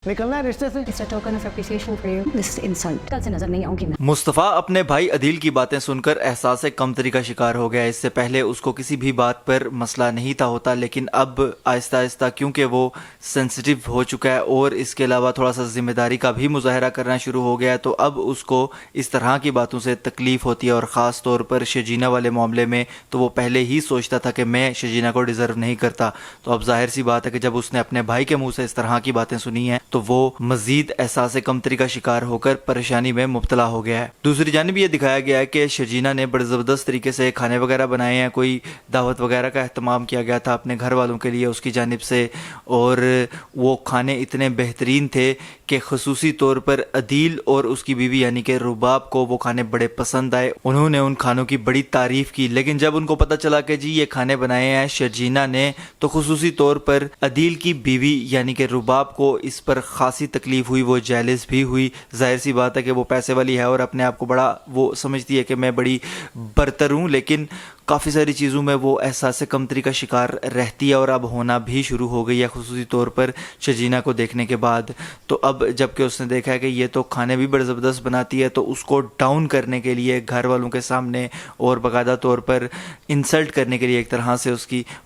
نکلنا ہے رشتے سے. It's a token of appreciation for you. This is insult. کل سے نظر نہیں آؤں گی میں. مصطفیٰ اپنے بھائی عدیل کی باتیں سن کر احساس کمتری کا شکار ہو گیا. اس سے پہلے اس کو کسی بھی بات پر مسئلہ نہیں تھا ہوتا، لیکن اب آہستہ آہستہ کیونکہ وہ سینسٹیو ہو چکا ہے اور اس کے علاوہ تھوڑا سا ذمہ داری کا بھی مظاہرہ کرنا شروع ہو گیا ہے، تو اب اس کو اس طرح کی باتوں سے تکلیف ہوتی ہے. اور خاص طور پر شجینہ والے معاملے میں تو وہ پہلے ہی سوچتا تھا کہ میں شجینہ کو ڈیزرو نہیں کرتا، تو اب ظاہر سی بات ہے کہ جب اس نے اپنے بھائی کے منہ سے اس طرح کی باتیں سنی ہیں تو وہ مزید احساس کمتری کا شکار ہو کر پریشانی میں مبتلا ہو گیا ہے. دوسری جانب یہ دکھایا گیا ہے کہ شجینہ نے بڑے زبردست طریقے سے کھانے وغیرہ بنائے ہیں، کوئی دعوت وغیرہ کا اہتمام کیا گیا تھا اپنے گھر والوں کے لیے اس کی جانب سے، اور وہ کھانے اتنے بہترین تھے کہ خصوصی طور پر عدیل اور اس کی بیوی یعنی کہ رباب کو وہ کھانے بڑے پسند آئے. انہوں نے ان کھانوں کی بڑی تعریف کی، لیکن جب ان کو پتہ چلا کہ جی یہ کھانے بنائے ہیں شجینہ نے، تو خصوصی طور پر عدیل کی بیوی یعنی کہ رباب کو اس پر خاصی تکلیف ہوئی، وہ جیلس بھی ہوئی. ظاہر سی بات ہے کہ وہ پیسے والی ہے اور اپنے آپ کو بڑا وہ سمجھتی ہے کہ میں بڑی برتر ہوں، لیکن کافی ساری چیزوں میں وہ احساس کمتری کا شکار رہتی ہے اور اب ہونا بھی شروع ہو گئی ہے، خصوصی طور پر شجینہ کو دیکھنے کے بعد. تو اب جب کہ اس نے دیکھا ہے کہ یہ تو کھانے بھی بڑے زبردست بناتی ہے، تو اس کو ڈاؤن کرنے کے لیے گھر والوں کے سامنے اور باقاعدہ طور پر انسلٹ کرنے کے لیے ایک طرح سے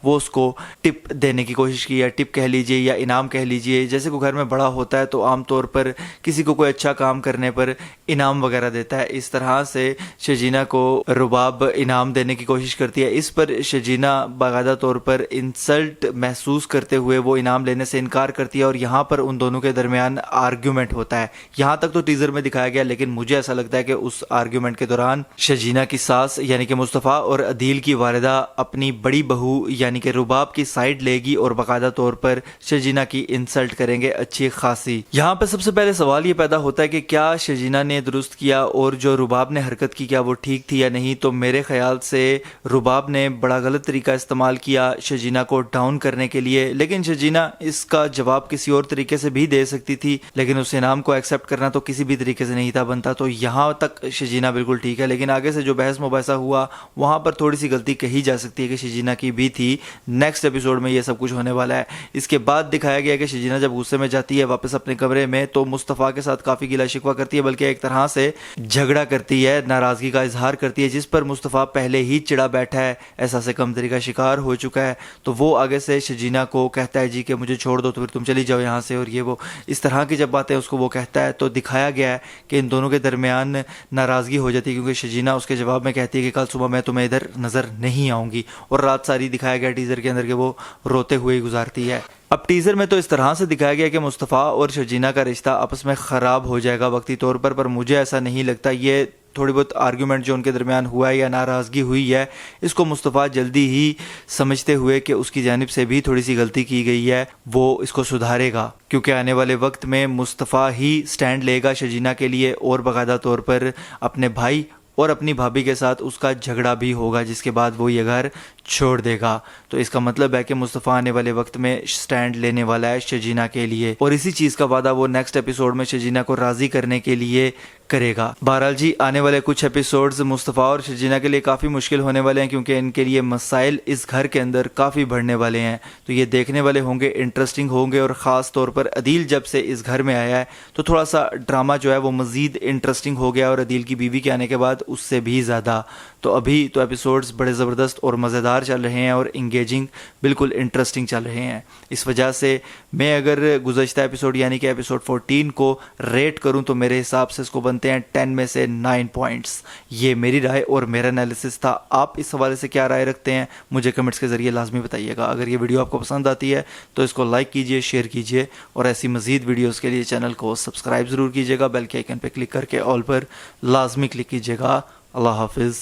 وہ اس کو ٹپ دینے کی کوشش کی، یا ٹپ کہہ لیجئے یا انعام کہہ لیجئے. جیسے کوئی گھر میں بڑا ہوتا ہے تو عام طور پر کسی کو کوئی اچھا کام کرنے پر انعام وغیرہ دیتا ہے، اس طرح سے شجینہ کو رباب انعام دینے کی کوشش کرتی ہے. اس پر شجینہ باقاعدہ طور پر انسلٹ محسوس کرتے ہوئے وہ انعام لینے سے انکار کرتی ہے، اور یہاں پر ان دونوں کے درمیان آرگیومنٹ ہوتا ہے. یہاں تک تو ٹیزر میں دکھایا گیا، لیکن مجھے ایسا لگتا ہے کہ اس آرگیومنٹ کے دوران شجینہ کی ساس یعنی کہ مصطفیٰ اور عدیل کی والدہ اپنی بڑی بہو یعنی کہ رباب کی سائیڈ لے گی اور باقاعدہ طور پر شجینہ کی انسلٹ کریں گے اچھی خاصی. یہاں پہ سب سے پہلے سوال یہ پیدا ہوتا ہے کہ کیا شجینہ نے درست کیا اور جو رباب نے حرکت کی کیا وہ ٹھیک تھی یا نہیں. تو میرے خیال سے رباب نے بڑا غلط طریقہ استعمال کیا شجینہ کو ڈاؤن کرنے کے لیے، لیکن شجینہ اس کا جواب کسی اور طریقے سے بھی دے سکتی تھی، لیکن اس انعام کو ایکسیپٹ کرنا تو کسی بھی طریقے سے نہیں تھا بنتا. تو یہاں تک شجینہ بالکل ٹھیک ہے، لیکن آگے سے جو بحث مباحثہ ہوا وہاں پر تھوڑی سی غلطی کہی جا سکتی ہے کہ شجینہ کی بھی تھی. نیکسٹ ایپیسوڈ میں یہ سب کچھ ہونے والا ہے. اس کے بعد دکھایا گیا کہ شجینہ جب غصے میں جاتی ہے واپس اپنے کمرے میں تو مصطفیٰ کے ساتھ کافی گلا شکوہ کرتی ہے، بلکہ ایک طرح سے جھگڑا کرتی ہے، ناراضگی کا اظہار کرتی ہے، جس پر مصطفیٰ پہلے ہی چڑا بیٹھا ہے، احساس کمتری کا شکار ہو چکا ہے. تو وہ آگے سے شجینہ کو کہتا ہے جی کہ مجھے چھوڑ دو تو پھر تم چلی جاؤ یہاں سے، اور یہ وہ اس طرح کی جب باتیں اس کو وہ کہتا ہے تو دکھایا گیا ہے کہ ان دونوں کے درمیان ناراضگی ہو جاتی ہے، کیونکہ شجینہ اس کے جواب میں کہتی ہے کہ کل صبح میں تمہیں ادھر نظر نہیں آؤں گی، اور رات ساری دکھایا گیا ٹیزر کے اندر کہ وہ روتے ہوئے گزارتی ہے. اب ٹیزر میں تو اس طرح سے دکھایا گیا کہ مصطفیٰ اور شجینہ کا رشتہ آپس میں خراب ہو جائے گا وقتی طور پر مجھے ایسا نہیں لگتا. یہ تھوڑی بہت آرگیومنٹ جو ان کے درمیان ہوا ہے یا ناراضگی ہوئی ہے، اس کو مصطفیٰ جلدی ہی سمجھتے ہوئے کہ اس کی جانب سے بھی تھوڑی سی غلطی کی گئی ہے وہ اس کو سدھارے گا، کیونکہ آنے والے وقت میں مصطفیٰ ہی سٹینڈ لے گا شجینہ کے لیے، اور باقاعدہ طور پر اپنے بھائی اور اپنی بھابھی کے ساتھ اس کا جھگڑا بھی ہوگا، جس کے بعد وہ یہ گھر چھوڑ دے گا. تو اس کا مطلب ہے کہ مصطفیٰ آنے والے وقت میں سٹینڈ لینے والا ہے شجینہ کے لیے، اور اسی چیز کا وعدہ وہ نیکسٹ ایپیسوڈ میں شجینہ کو راضی کرنے کے لیے کرے گا. بہرحال جی آنے والے کچھ ایپیسوڈز مصطفیٰ اور شجینہ کے لیے کافی مشکل ہونے والے ہیں، کیونکہ ان کے لیے مسائل اس گھر کے اندر کافی بڑھنے والے ہیں. تو یہ دیکھنے والے ہوں گے، انٹرسٹنگ ہوں گے، اور خاص طور پر عدیل جب سے اس گھر میں آیا ہے تو تھوڑا سا ڈرامہ جو ہے وہ مزید انٹرسٹنگ ہو گیا، اور عدیل کی بیوی کے آنے کے بعد اس سے بھی زیادہ. تو ابھی تو ایپیسوڈز بڑے زبردست اور مزیدار چل رہے ہیں اور انگیجنگ بالکل انٹرسٹنگ چل رہے ہیں. اس وجہ سے میں اگر گزشتہ ایپیسوڈ یعنی کہ ایپیسوڈ 14 کو ریٹ کروں تو میرے حساب سے اس کو بنتے ہیں 10 میں سے 9 پوائنٹس. یہ میری رائے اور میرا انالیسس تھا. آپ اس حوالے سے کیا رائے رکھتے ہیں مجھے کمنٹس کے ذریعے لازمی بتائیے گا. اگر یہ ویڈیو آپ کو پسند آتی ہے تو اس کو لائک کیجئے، شیئر کیجئے، اور ایسی مزید ویڈیوز کے لیے چینل کو سبسکرائب ضرور کیجئے گا. بیل کے آئیکن پہ کلک کر کے آل پر لازمی کلک کیجئے گا. اللہ حافظ.